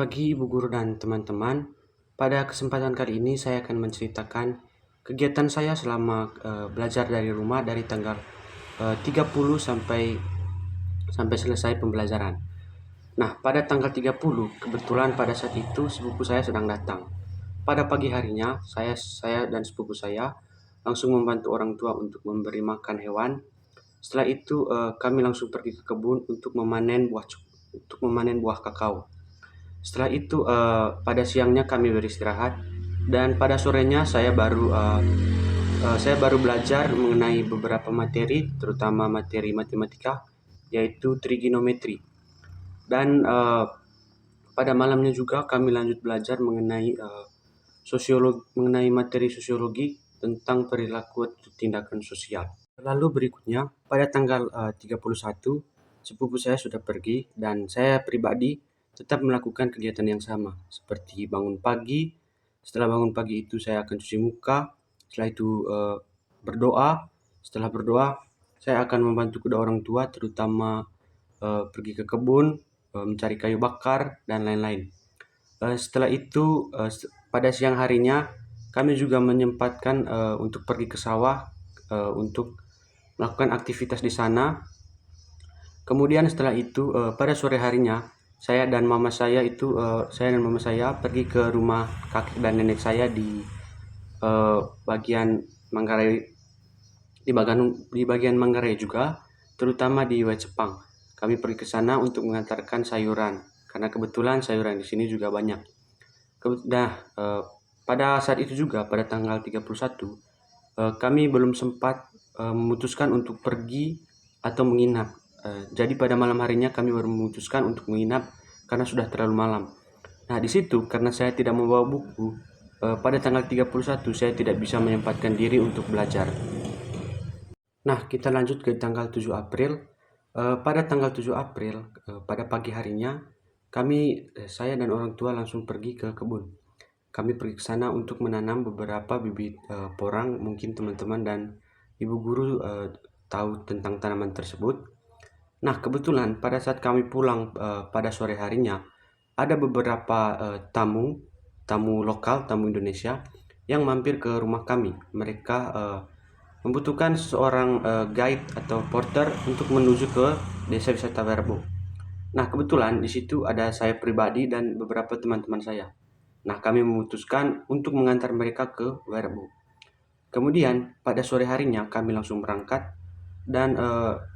pagi Ibu Guru dan teman-teman. Pada kesempatan kali ini saya akan menceritakan kegiatan saya selama belajar dari rumah dari tanggal 30 sampai selesai pembelajaran. Nah, pada tanggal 30 kebetulan pada saat itu sepupu saya sedang datang. Pada pagi harinya saya dan sepupu saya langsung membantu orang tua untuk memberi makan hewan. Setelah itu kami langsung pergi ke kebun untuk memanen buah kakao. Setelah itu pada siangnya kami beristirahat dan pada sorenya saya baru belajar mengenai beberapa materi, terutama materi matematika, yaitu trigonometri. Dan pada malamnya juga kami lanjut belajar mengenai materi sosiologi tentang perilaku atau tindakan sosial. Lalu berikutnya pada tanggal 31 sepupu saya sudah pergi dan saya pribadi tetap melakukan kegiatan yang sama seperti bangun pagi. Setelah bangun pagi itu saya akan cuci muka, setelah itu berdoa. Setelah berdoa saya akan membantu kedua orang tua, terutama pergi ke kebun, mencari kayu bakar dan lain-lain. Setelah itu pada siang harinya kami juga menyempatkan untuk pergi ke sawah untuk melakukan aktivitas di sana. Kemudian setelah itu pada sore harinya saya dan mama saya pergi ke rumah kakek dan nenek saya di bagian Manggarai, di bagian Manggarai juga, terutama di Wacepang. Kami pergi ke sana untuk mengantarkan sayuran karena kebetulan sayuran di sini juga banyak. Pada saat itu juga pada tanggal 31 kami belum sempat memutuskan untuk pergi atau menginap. Jadi pada malam harinya kami baru memutuskan untuk menginap karena sudah terlalu malam. Nah, di situ karena saya tidak membawa buku, pada tanggal 31 saya tidak bisa menyempatkan diri untuk belajar. Nah, kita lanjut ke tanggal 7 April. Pada tanggal 7 April, pada pagi harinya, saya dan orang tua langsung pergi ke kebun. Kami pergi ke sana untuk menanam beberapa bibit porang. Mungkin teman-teman dan ibu guru tahu tentang tanaman tersebut. Nah, kebetulan pada saat kami pulang pada sore harinya, ada beberapa tamu lokal, tamu Indonesia, yang mampir ke rumah kami. Mereka membutuhkan seorang guide atau porter untuk menuju ke desa wisata Werbo. Nah, kebetulan di situ ada saya pribadi dan beberapa teman-teman saya. Nah, kami memutuskan untuk mengantar mereka ke Werbo. Kemudian pada sore harinya kami langsung berangkat dan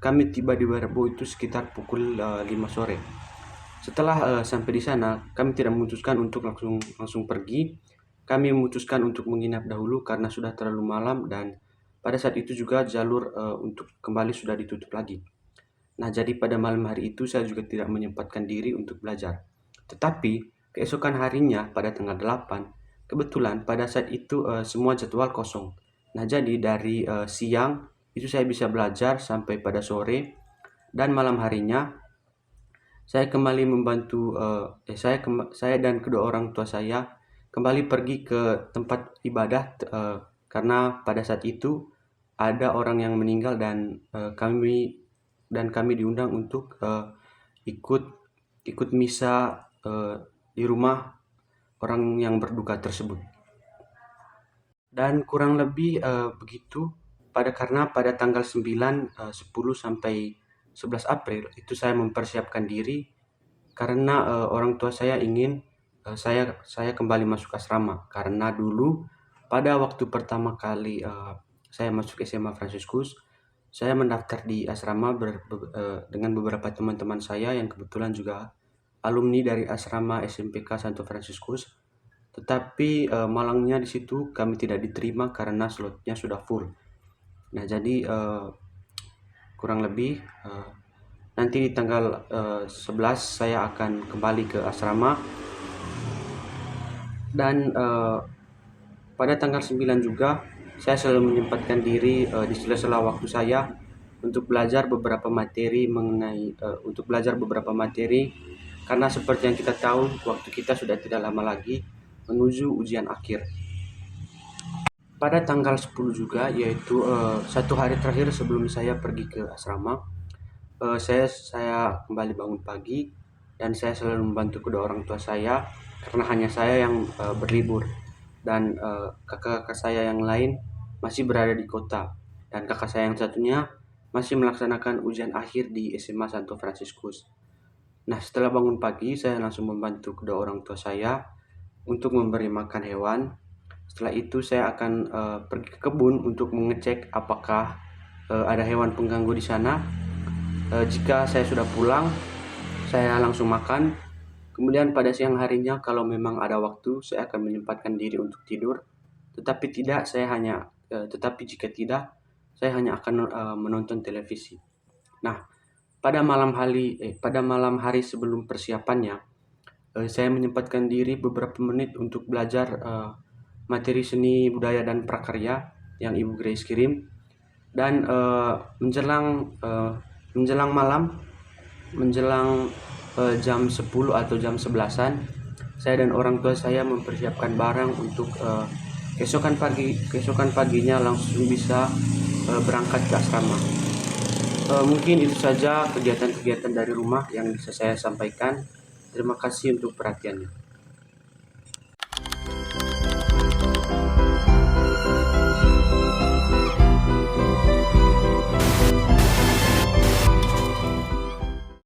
kami tiba di Werbo itu sekitar pukul 5 sore. Setelah sampai di sana, kami tidak memutuskan untuk langsung pergi. Kami memutuskan untuk menginap dahulu karena sudah terlalu malam dan pada saat itu juga jalur untuk kembali sudah ditutup lagi. Nah, jadi pada malam hari itu saya juga tidak menyempatkan diri untuk belajar. Tetapi keesokan harinya pada tanggal 8, kebetulan pada saat itu semua jadwal kosong. Nah, jadi dari siang itu saya bisa belajar sampai pada sore dan malam harinya saya kembali membantu saya dan kedua orang tua saya kembali pergi ke tempat ibadah karena pada saat itu ada orang yang meninggal dan kami diundang untuk ikut misa di rumah orang yang berduka tersebut. Dan kurang lebih begitu karena pada tanggal 9, 10 sampai 11 April itu saya mempersiapkan diri karena orang tua saya ingin saya kembali masuk asrama karena dulu pada waktu pertama kali saya masuk SMA Fransiskus, saya mendaftar di asrama dengan beberapa teman-teman saya yang kebetulan juga alumni dari asrama SMPK Santo Fransiskus. Tetapi malangnya di situ kami tidak diterima karena slotnya sudah full. Nah, jadi kurang lebih nanti di tanggal 11 saya akan kembali ke asrama dan pada tanggal 9 juga saya selalu menyempatkan diri di sela-sela waktu saya untuk belajar beberapa materi karena seperti yang kita tahu waktu kita sudah tidak lama lagi menuju ujian akhir. Pada tanggal 10 juga, yaitu satu hari terakhir sebelum saya pergi ke asrama, saya kembali bangun pagi dan saya selalu membantu kedua orang tua saya karena hanya saya yang berlibur, dan kakak-kakak saya yang lain masih berada di kota, dan kakak saya yang satunya masih melaksanakan ujian akhir di SMA Santo Fransiskus. Nah, setelah bangun pagi, saya langsung membantu kedua orang tua saya untuk memberi makan hewan. Setelah itu saya akan pergi ke kebun untuk mengecek apakah ada hewan pengganggu di sana. Jika saya sudah pulang, saya langsung makan. Kemudian pada siang harinya, kalau memang ada waktu, saya akan menyempatkan diri untuk tidur. Tetapi jika tidak, saya hanya akan menonton televisi. Nah, pada malam hari sebelum persiapannya, saya menyempatkan diri beberapa menit untuk belajar materi seni budaya dan prakarya yang Ibu Grace kirim. Dan menjelang malam, menjelang jam 10 atau jam 11-an, saya dan orang tua saya mempersiapkan barang untuk keesokan paginya langsung bisa berangkat ke asrama. Mungkin itu saja kegiatan-kegiatan dari rumah yang bisa saya sampaikan. Terima kasih untuk perhatiannya.